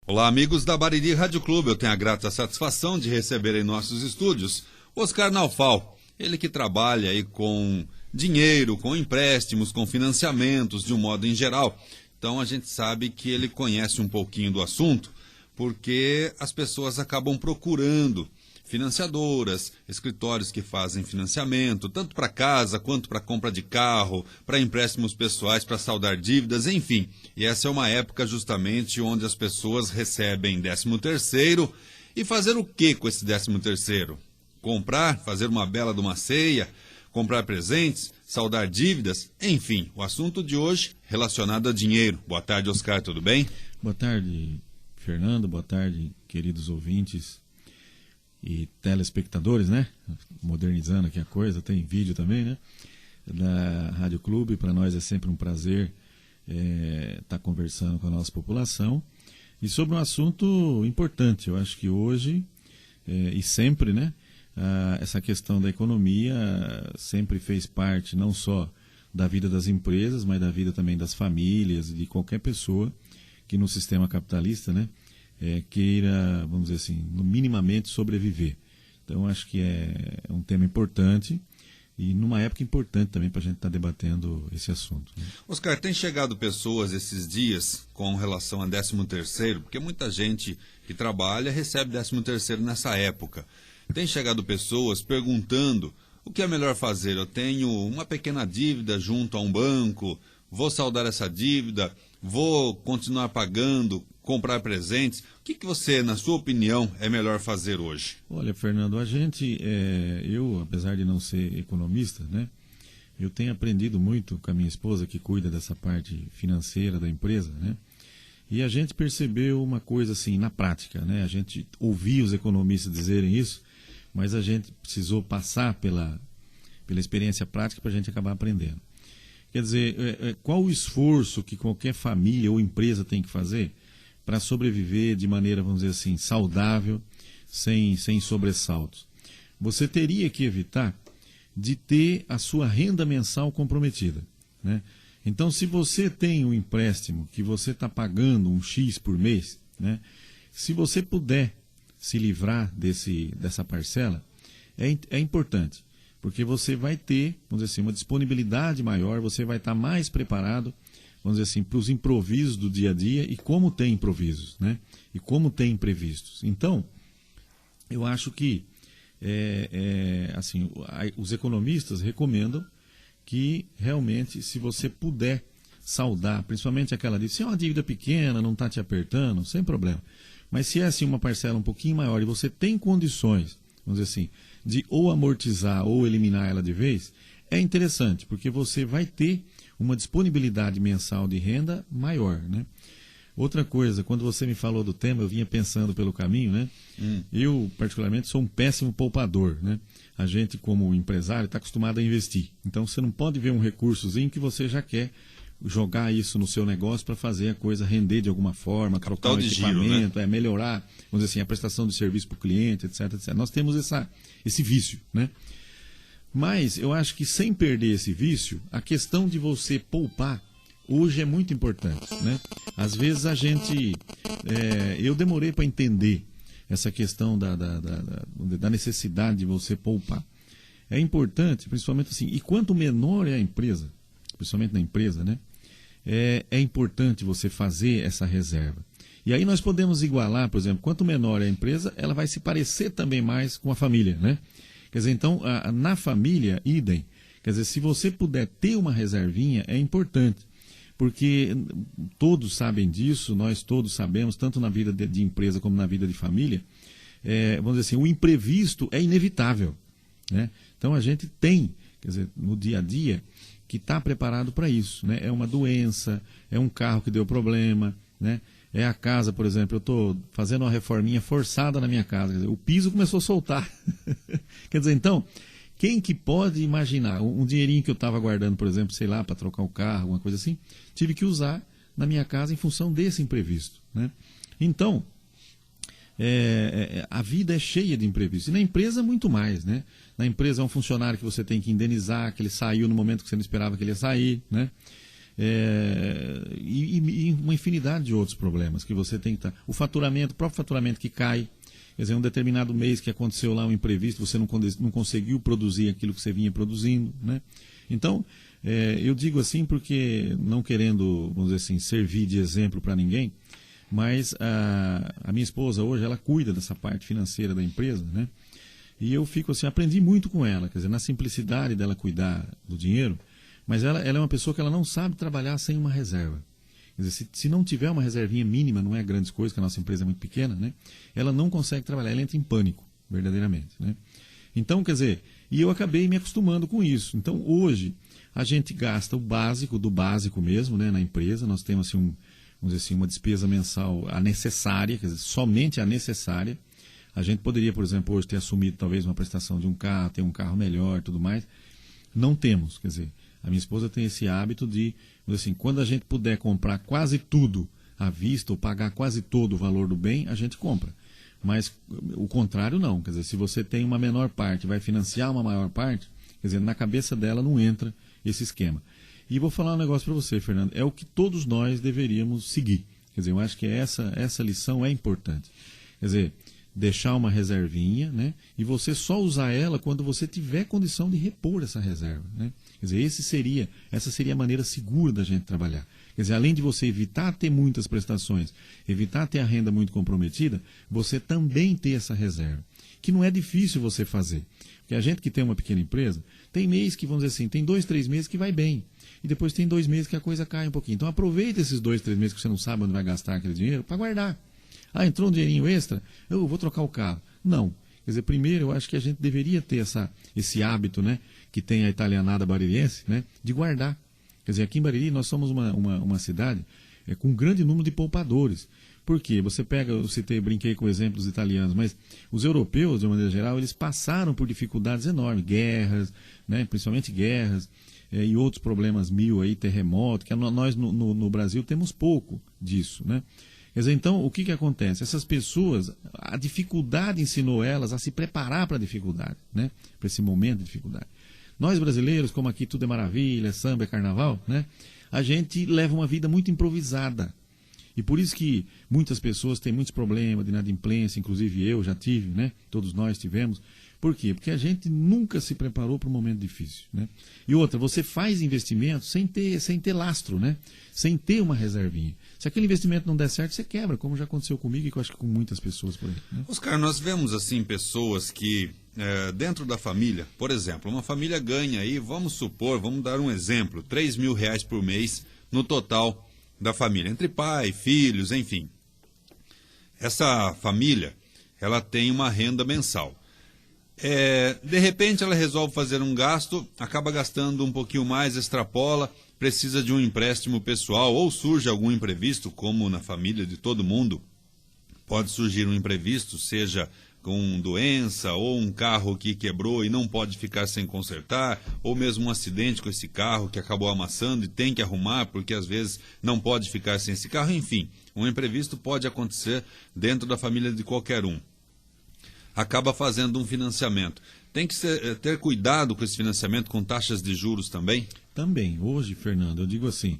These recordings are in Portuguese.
Olá, amigos da Bariri Rádio Clube. Eu tenho a grata satisfação de receber em nossos estúdios Oscar Naufal. Ele que trabalha aí com dinheiro, com empréstimos, com financiamentos, de um modo em geral. Então a gente sabe que ele conhece um pouquinho do assunto, porque as pessoas acabam procurando financiadoras, escritórios que fazem financiamento, tanto para casa quanto para compra de carro, para empréstimos pessoais, para saldar dívidas, enfim. E essa é uma época justamente onde as pessoas recebem 13º e fazer o que com esse 13º? Comprar, fazer uma bela de uma ceia, comprar presentes, saldar dívidas, enfim. O assunto de hoje relacionado a dinheiro. Boa tarde, Oscar, tudo bem? Boa tarde, Fernando. Boa tarde, queridos ouvintes e telespectadores, né? Modernizando aqui a coisa, tem vídeo também, né? Da Rádio Clube. Para nós é sempre um prazer estar conversando com a nossa população e sobre um assunto importante. Eu acho que hoje e sempre, né? Essa questão da economia sempre fez parte não só da vida das empresas, mas da vida também das famílias, de qualquer pessoa que no sistema capitalista, né? Queira, vamos dizer assim, minimamente sobreviver. Então, acho que é um tema importante e numa época importante também para a gente estar debatendo esse assunto, né? Oscar, tem chegado pessoas esses dias com relação a 13º, porque muita gente que trabalha recebe 13º nessa época. Tem chegado pessoas perguntando o que é melhor fazer. Eu tenho uma pequena dívida junto a um banco, vou saldar essa dívida, vou continuar pagando, comprar presentes. O que você, na sua opinião, é melhor fazer hoje? Olha, Fernando, eu, apesar de não ser economista, né, eu tenho aprendido muito com a minha esposa, que cuida dessa parte financeira da empresa, né, e a gente percebeu uma coisa assim, na prática, né, a gente ouvia os economistas dizerem isso, mas a gente precisou passar pela experiência prática para a gente acabar aprendendo. Quer dizer, qual o esforço que qualquer família ou empresa tem que fazer para sobreviver de maneira, vamos dizer assim, saudável, sem sobressaltos? Você teria que evitar de ter a sua renda mensal comprometida, né? Então, se você tem um empréstimo que você está pagando um X por mês, né? Se você puder se livrar dessa parcela, é importante, porque você vai ter, vamos dizer assim, uma disponibilidade maior, você vai estar mais preparado, vamos dizer assim, para os improvisos do dia a dia, e como tem improvisos, né? E como tem imprevistos. Então, eu acho que assim, os economistas recomendam que realmente, se você puder saldar, principalmente aquela dívida, se é uma dívida pequena, não está te apertando, sem problema. Mas se é assim uma parcela um pouquinho maior e você tem condições, vamos dizer assim, de ou amortizar ou eliminar ela de vez, é interessante, porque você vai ter uma disponibilidade mensal de renda maior, né? Outra coisa, quando você me falou do tema, eu vinha pensando pelo caminho, né? Eu, particularmente, sou um péssimo poupador, né? A gente, como empresário, está acostumado a investir. Então, você não pode ver um recursozinho que você já quer jogar isso no seu negócio para fazer a coisa render de alguma forma, trocar um equipamento, giro, né? Melhorar, vamos dizer assim, a prestação de serviço para o cliente, etc, etc. Nós temos esse vício, né? Mas eu acho que, sem perder esse vício, a questão de você poupar hoje é muito importante, né? Às vezes eu demorei para entender essa questão da necessidade de você poupar. É importante, principalmente assim, e quanto menor é a empresa, principalmente na empresa, né? É importante você fazer essa reserva. E aí nós podemos igualar, por exemplo, quanto menor é a empresa, ela vai se parecer também mais com a família, né? Quer dizer, então, na família, idem. Quer dizer, se você puder ter uma reservinha, é importante. Porque todos sabem disso, nós todos sabemos, tanto na vida de empresa como na vida de família, vamos dizer assim, o imprevisto é inevitável, né? Então a gente tem, quer dizer, no dia a dia, que está preparado para isso, né? É uma doença, é um carro que deu problema, né? É a casa, por exemplo, eu estou fazendo uma reforminha forçada na minha casa, quer dizer, o piso começou a soltar. Quer dizer, então, quem que pode imaginar um dinheirinho que eu estava guardando, por exemplo, sei lá, para trocar o carro, alguma coisa assim, tive que usar na minha casa em função desse imprevisto, né? Então, a vida é cheia de imprevistos. E na empresa, muito mais, né? Na empresa é um funcionário que você tem que indenizar, que ele saiu no momento que você não esperava que ele ia sair, né? e uma infinidade de outros problemas que você tem que estar. O próprio faturamento que cai. Quer dizer, um determinado mês que aconteceu lá um imprevisto, você não conseguiu produzir aquilo que você vinha produzindo, né? Então, eu digo assim porque, não querendo, vamos dizer assim, servir de exemplo para ninguém, mas a minha esposa hoje, ela cuida dessa parte financeira da empresa, né? E eu fico assim, aprendi muito com ela, quer dizer, na simplicidade dela cuidar do dinheiro, mas ela é uma pessoa que ela não sabe trabalhar sem uma reserva. Quer dizer, se não tiver uma reservinha mínima, não é grandes coisas, que a nossa empresa é muito pequena, né? Ela não consegue trabalhar, ela entra em pânico, verdadeiramente, né? Então, quer dizer, e eu acabei me acostumando com isso. Então, hoje, a gente gasta o básico, do básico mesmo, né, na empresa. Nós temos, assim, vamos dizer assim, uma despesa mensal, a necessária, quer dizer, somente a necessária. A gente poderia, por exemplo, hoje ter assumido talvez uma prestação de um carro, ter um carro melhor e tudo mais. Não temos, quer dizer, a minha esposa tem esse hábito de, assim, quando a gente puder comprar quase tudo à vista ou pagar quase todo o valor do bem, a gente compra. Mas o contrário não, quer dizer, se você tem uma menor parte, vai financiar uma maior parte, quer dizer, na cabeça dela não entra esse esquema. E vou falar um negócio para você, Fernando, é o que todos nós deveríamos seguir. Quer dizer, eu acho que essa lição é importante. Quer dizer, deixar uma reservinha, né? E você só usar ela quando você tiver condição de repor essa reserva, né? Quer dizer, essa seria a maneira segura da gente trabalhar. Quer dizer, além de você evitar ter muitas prestações, evitar ter a renda muito comprometida, você também ter essa reserva, que não é difícil você fazer. Porque a gente que tem uma pequena empresa, tem mês que, vamos dizer assim, tem 2, 3 meses que vai bem. E depois tem 2 meses que a coisa cai um pouquinho. Então aproveita esses 2, 3 meses que você não sabe onde vai gastar aquele dinheiro para guardar. Ah, entrou um dinheirinho extra, eu vou trocar o carro. Não. Quer dizer, primeiro eu acho que a gente deveria ter esse hábito, né, que tem a italianada baririense, né, de guardar. Quer dizer, aqui em Bariri nós somos uma cidade com um grande número de poupadores. Por quê? Você pega, brinquei com exemplos italianos, mas os europeus, de uma maneira geral, eles passaram por dificuldades enormes, guerras, né, principalmente guerras, e outros problemas aí, terremoto, que nós no Brasil temos pouco disso, né? Quer dizer, então, o que acontece? Essas pessoas, a dificuldade ensinou elas a se preparar para a dificuldade, né? Para esse momento de dificuldade. Nós brasileiros, como aqui tudo é maravilha, samba, é carnaval, né? A gente leva uma vida muito improvisada. E por isso que muitas pessoas têm muitos problemas de inadimplência, inclusive eu já tive, né? Todos nós tivemos. Por quê? Porque a gente nunca se preparou para um momento difícil, né? E outra, você faz investimento sem ter lastro, né? Sem ter uma reservinha. Se aquele investimento não der certo, você quebra, como já aconteceu comigo e que eu acho que com muitas pessoas por aí, né? Oscar, nós vemos assim pessoas que dentro da família, por exemplo, uma família ganha aí, vamos dar um exemplo, R$3.000 por mês no total da família, entre pai, filhos, enfim. Essa família, ela tem uma renda mensal. De repente ela resolve fazer um gasto, acaba gastando um pouquinho mais, extrapola, precisa de um empréstimo pessoal ou surge algum imprevisto, como na família de todo mundo, pode surgir um imprevisto, seja com doença ou um carro que quebrou e não pode ficar sem consertar, ou mesmo um acidente com esse carro que acabou amassando e tem que arrumar porque às vezes não pode ficar sem esse carro, enfim, um imprevisto pode acontecer dentro da família de qualquer um. Acaba fazendo um financiamento. Tem que ter cuidado com esse financiamento, com taxas de juros também? Também. Hoje, Fernando, eu digo assim,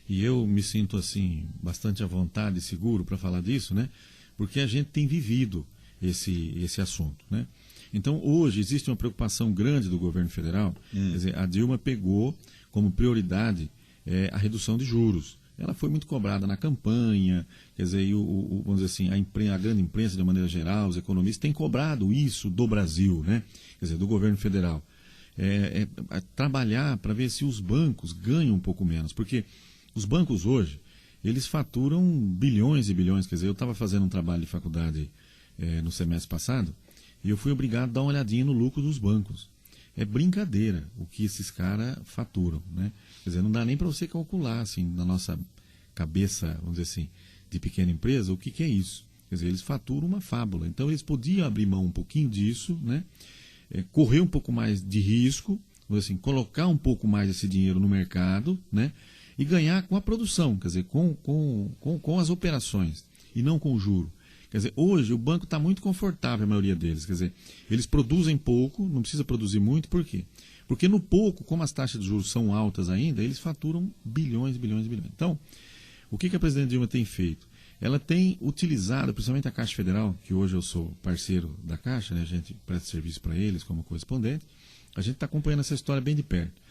e eu me sinto assim bastante à vontade e seguro para falar disso, né? Porque a gente tem vivido esse assunto, né? Então, hoje existe uma preocupação grande do governo federal. Quer dizer, a Dilma pegou como prioridade a redução de juros. Ela foi muito cobrada na campanha, quer dizer, vamos dizer assim, a grande imprensa, de maneira geral, os economistas, têm cobrado isso do Brasil, né? Quer dizer, do governo federal. Trabalhar para ver se os bancos ganham um pouco menos, porque os bancos hoje, eles faturam bilhões e bilhões. Quer dizer, eu estava fazendo um trabalho de faculdade no semestre passado e eu fui obrigado a dar uma olhadinha no lucro dos bancos. É brincadeira o que esses caras faturam, né? Quer dizer, não dá nem para você calcular, assim, na nossa cabeça, vamos dizer assim, de pequena empresa, o que é isso. Quer dizer, eles faturam uma fábula. Então, eles podiam abrir mão um pouquinho disso, né? Correr um pouco mais de risco, vamos dizer assim, colocar um pouco mais esse dinheiro no mercado, né? E ganhar com a produção, quer dizer, com as operações, e não com o juro. Quer dizer, hoje o banco está muito confortável, a maioria deles. Quer dizer, eles produzem pouco, não precisa produzir muito, por quê? Porque no pouco, como as taxas de juros são altas ainda, eles faturam bilhões, bilhões, bilhões. Então, o que a presidente Dilma tem feito? Ela tem utilizado, principalmente a Caixa Federal, que hoje eu sou parceiro da Caixa, né? A gente presta serviço para eles como correspondente, a gente está acompanhando essa história bem de perto.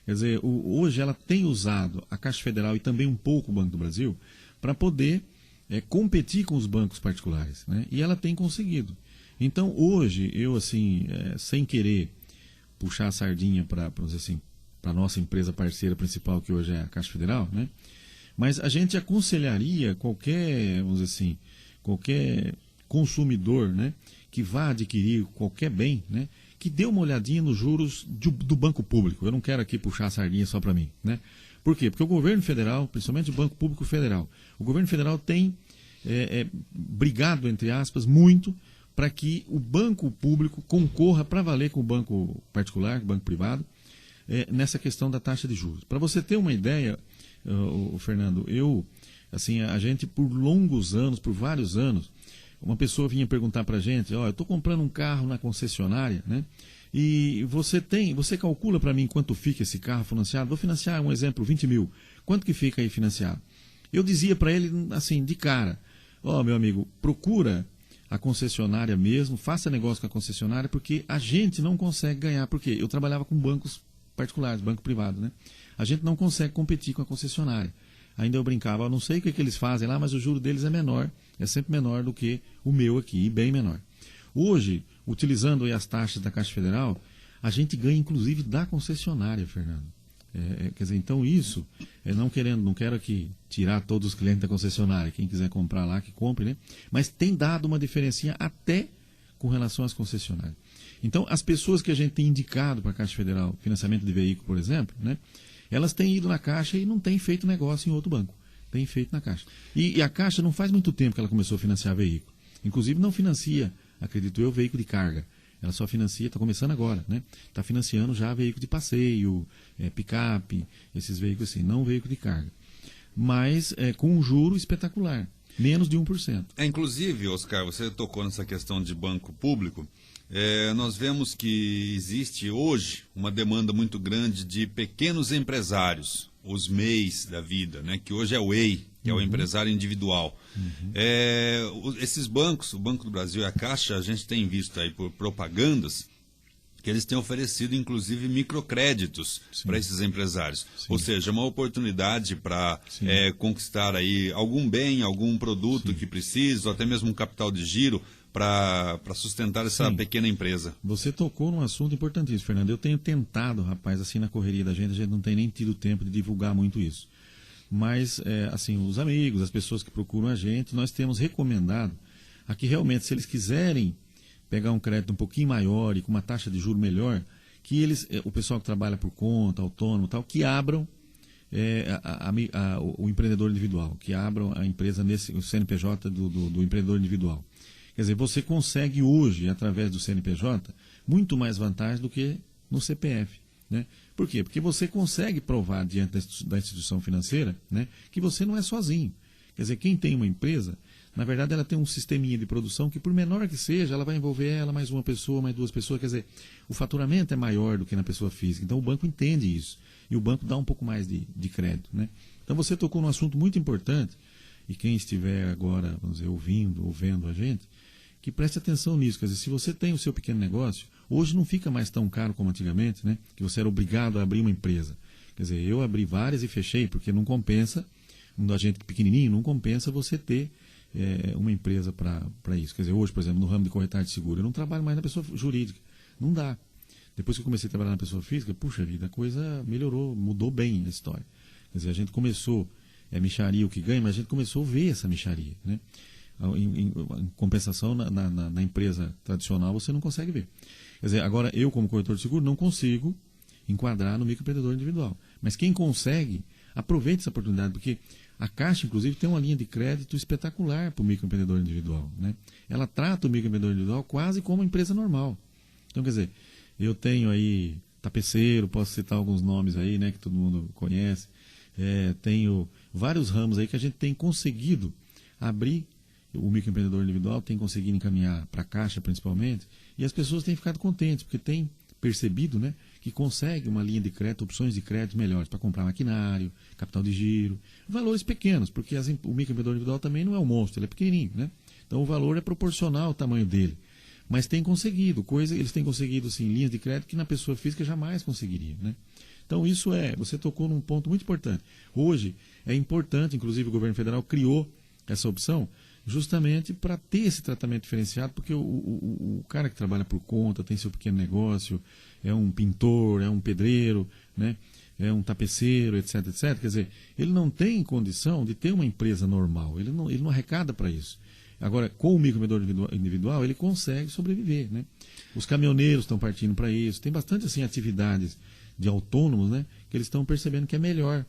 Quer dizer, hoje ela tem usado a Caixa Federal e também um pouco o Banco do Brasil para poder competir com os bancos particulares, né? E ela tem conseguido. Então, hoje, eu, assim, sem querer puxar a sardinha para assim, a nossa empresa parceira principal, que hoje é a Caixa Federal, né? Mas a gente aconselharia qualquer, vamos dizer assim, qualquer consumidor, né, que vá adquirir qualquer bem, né, que dê uma olhadinha nos juros do Banco Público. Eu não quero aqui puxar a sardinha só para mim, né? Por quê? Porque o governo federal, principalmente o Banco Público Federal, o governo federal tem brigado, entre aspas, muito para que o banco público concorra para valer com o banco particular, o banco privado, nessa questão da taxa de juros. Para você ter uma ideia, Fernando, a gente por longos anos, por vários anos, uma pessoa vinha perguntar para a gente, eu estou comprando um carro na concessionária, né? E você calcula para mim quanto fica esse carro financiado? Vou financiar, um exemplo, 20 mil. Quanto que fica aí financiado? Eu dizia para ele, assim, de cara, meu amigo, procura a concessionária mesmo, faça negócio com a concessionária, porque a gente não consegue ganhar. Por quê? Eu trabalhava com bancos particulares, banco privado, né? A gente não consegue competir com a concessionária. Ainda eu brincava, eu não sei o que eles fazem lá, mas o juro deles é menor, é sempre menor do que o meu aqui, e bem menor. Hoje, utilizando aí as taxas da Caixa Federal, a gente ganha inclusive da concessionária, Fernando. Quer dizer, então isso, não quero aqui tirar todos os clientes da concessionária, quem quiser comprar lá, que compre, né? Mas tem dado uma diferencinha até com relação às concessionárias. Então, as pessoas que a gente tem indicado para a Caixa Federal, financiamento de veículo, por exemplo, né? Elas têm ido na Caixa e não têm feito negócio em outro banco. Tem feito na Caixa. E a Caixa não faz muito tempo que ela começou a financiar veículo. Inclusive não financia, acredito eu, veículo de carga. Ela só financia, está começando agora, né? Está financiando já veículo de passeio, picape, esses veículos assim, não veículo de carga. Mas com um juro espetacular, menos de 1%. Inclusive, Oscar, você tocou nessa questão de banco público. Nós vemos que existe hoje uma demanda muito grande de pequenos empresários, os MEIs da vida, né? Que hoje é o EI, que é o empresário individual. Esses bancos, o Banco do Brasil e a Caixa, a gente tem visto aí por propagandas que eles têm oferecido, inclusive, microcréditos para esses empresários. Sim. Ou seja, uma oportunidade para conquistar aí algum bem, algum produto que precisa, ou até mesmo um capital de giro para sustentar essa pequena empresa. Você tocou num assunto importantíssimo, Fernando. Eu tenho tentado, rapaz, assim, na correria da gente, a gente não tem nem tido tempo de divulgar muito isso. Mas, assim, os amigos, as pessoas que procuram a gente, nós temos recomendado a que realmente, se eles quiserem pegar um crédito um pouquinho maior e com uma taxa de juros melhor, que eles, o pessoal que trabalha por conta, autônomo e tal, que abram o empreendedor individual, que abram a empresa o CNPJ do empreendedor individual. Quer dizer, você consegue hoje, através do CNPJ, muito mais vantagem do que no CPF. Né? Por quê? Porque você consegue provar diante da instituição financeira, né, que você não é sozinho. Quer dizer, quem tem uma empresa, na verdade ela tem um sisteminha de produção que, por menor que seja, ela vai envolver ela, mais uma pessoa, mais duas pessoas. Quer dizer, o faturamento é maior do que na pessoa física. Então o banco entende isso. E o banco dá um pouco mais de crédito. Né? Então você tocou num assunto muito importante, e quem estiver agora, vamos dizer, ouvindo ou vendo a gente, que preste atenção nisso. Quer dizer, se você tem o seu pequeno negócio, hoje não fica mais tão caro como antigamente, né? Que você era obrigado a abrir uma empresa. Quer dizer, eu abri várias e fechei, porque não compensa, um agente pequenininho, não compensa você ter uma empresa para isso. Quer dizer, hoje, por exemplo, no ramo de corretagem de seguro, eu não trabalho mais na pessoa jurídica. Não dá. Depois que eu comecei a trabalhar na pessoa física, puxa vida, a coisa melhorou, mudou bem a história. Quer dizer, a gente começou, mixaria o que ganha, mas a gente começou a ver essa mixaria, né? Em compensação, na empresa tradicional, você não consegue ver. Quer dizer, agora, eu, como corretor de seguro, não consigo enquadrar no microempreendedor individual. Mas quem consegue, aproveite essa oportunidade, porque a Caixa, inclusive, tem uma linha de crédito espetacular para o microempreendedor individual. Né? Ela trata o microempreendedor individual quase como uma empresa normal. Então, quer dizer, eu tenho aí tapeceiro, posso citar alguns nomes aí, né, que todo mundo conhece. Tenho vários ramos aí que a gente tem conseguido abrir o microempreendedor individual tem conseguido encaminhar para a Caixa, principalmente, e as pessoas têm ficado contentes, porque têm percebido, né, que consegue uma linha de crédito, opções de crédito melhores para comprar maquinário, capital de giro, valores pequenos, porque o microempreendedor individual também não é um monstro, ele é pequenininho, né? Então o valor é proporcional ao tamanho dele. Mas tem conseguido, eles têm conseguido sim, linhas de crédito que na pessoa física jamais conseguiria, né? Então você tocou num ponto muito importante. Hoje é importante, inclusive o governo federal criou essa opção justamente para ter esse tratamento diferenciado, porque o cara que trabalha por conta, tem seu pequeno negócio, é um pintor, é um pedreiro, né? É um tapeceiro, etc, etc. Quer dizer, ele não tem condição de ter uma empresa normal, ele não arrecada para isso. Agora, com o microempreendedor individual, ele consegue sobreviver, né? Os caminhoneiros estão partindo para isso, tem bastante assim, atividades de autônomos, né? Que eles estão percebendo que é melhor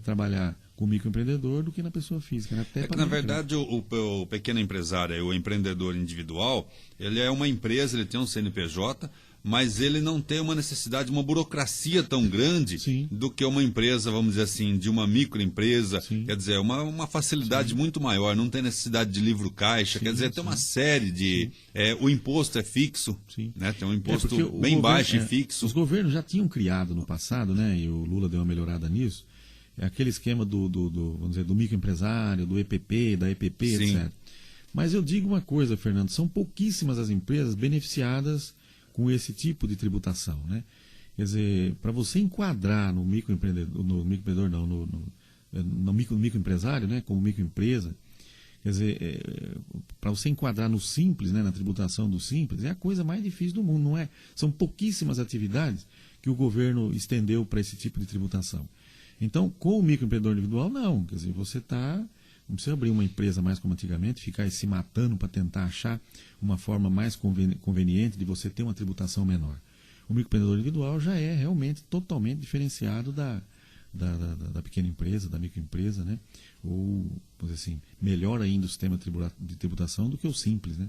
trabalhar com o microempreendedor do que na pessoa física. Né? Até na verdade, o pequeno empresário, o empreendedor individual, ele é uma empresa, ele tem um CNPJ, mas ele não tem uma necessidade, uma burocracia tão grande Sim. do que uma empresa, vamos dizer assim, de uma microempresa. Sim. Quer dizer, uma facilidade Sim. muito maior, não tem necessidade de livro caixa, Sim, quer dizer, tem uma série de... o imposto é fixo, Sim. né? Tem um imposto bem baixo e fixo. Os governos já tinham criado no passado, né? E o Lula deu uma melhorada nisso, aquele esquema vamos dizer, do microempresário, do EPP, da EPP, Sim. etc. Mas eu digo uma coisa, Fernando, são pouquíssimas as empresas beneficiadas com esse tipo de tributação, né? Quer dizer, para você enquadrar no microempreendedor, no microempresário, né, como microempresa, quer dizer, para você enquadrar no simples, né, na tributação do simples, é a coisa mais difícil do mundo, não é? São pouquíssimas atividades que o governo estendeu para esse tipo de tributação. Então, com o microempreendedor individual, não. Quer dizer, não precisa abrir uma empresa mais como antigamente, ficar se matando para tentar achar uma forma mais conveniente de você ter uma tributação menor. O microempreendedor individual já é realmente totalmente diferenciado da pequena empresa, da microempresa, né? Ou, vamos dizer assim, melhor ainda o sistema de tributação do que o simples, né?